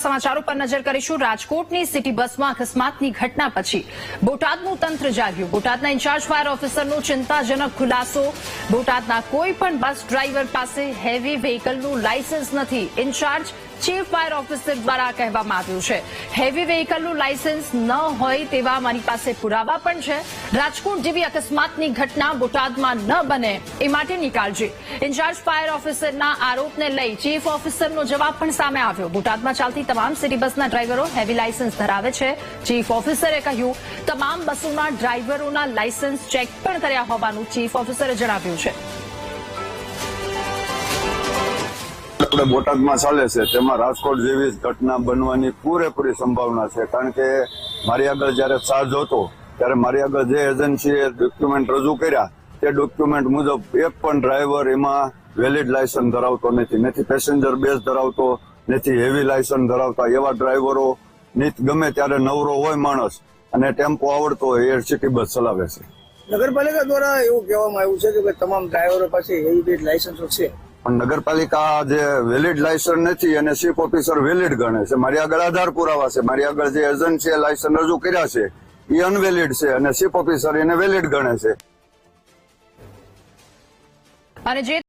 સમાચારો પર નજર કરીશું। રાજકોટની સિટી બસમાં અકસ્માતની ઘટના પછી બોટાદનું તંત્ર જાગ્યું। બોટાદના ઇન્ચાર્જ ફાયર ઓફિસરનો ચિંતાજનક ખુલાસો। બોટાદના કોઈ પણ બસ ડ્રાઈવર પાસે હેવી વ્હીકલનું લાયસન્સ નથી। ઇન્ચાર્જ ચીફ ફાયર ઓફિસર દ્વારા કહેવામાં આવ્યું છે હેવી વ્હીકલનું લાયસન્સ ન હોય તેવા મારી પાસે પુરાવા પણ છે। રાજકોટ જેવી અકસ્માતની ઘટના બોટાદમાં ન બને એ માટેની કાળજી। ઇન્ચાર્જ ફાયર ઓફિસરના આરોપને લઈ ચીફ ઓફિસરનો જવાબ પણ સામે આવ્યો। બોટાદમાં ચાલતી તમામ સિટી બસના ડ્રાઈવરો હેવી લાયસન્સ ધરાવે છે। ચીફ ઓફિસરે કહ્યું તમામ બસોના ડ્રાઈવરોના લાયસન્સ ચેક પણ કર્યા હોવાનું ચીફ ઓફિસરે જણાવ્યું છે। આપણે બોટાદમાં ચાલે છે તેમાં રાજકોટ જેવી ઘટના બનવાની પૂરેપૂરી સંભાવના છે, કારણ કે મારી આગળ જયારે ચાર્જ હતો ત્યારે મારી આગળ જે એજન્સીએ ડોક્યુમેન્ટ રજૂ કર્યા તે ડોક્યુમેન્ટ મુજબ એક પણ ડ્રાઈવર એમાં વેલિડ લાયસન્સ ધરાવતો નથી પેસેન્જર બેઝ ધરાવતો નથી, હેવી લાયસન્સ ધરાવતા એવા ડ્રાઈવરો ગમે ત્યારે નવરો હોય માણસ અને ટેમ્પો આવડતો હોય એ સિટી બસ ચલાવે છે। નગરપાલિકા દ્વારા એવું કહેવામાં આવ્યું છે કે તમામ ડ્રાઈવરો પાસે હેવી લાયસન્સો છે, પણ નગરપાલિકા જે વેલિડ લાયસન્સ નથી અને ચીફ ઓફિસર વેલિડ ગણે છે। મારી આગળ આધાર પુરાવા છે, મારી આગળ જે એજન્સીએ લાયસન્સ રજૂ કર્યા છે એ અનવેલિડ છે અને ચીફ ઓફિસર એને વેલિડ ગણે છે। અને જે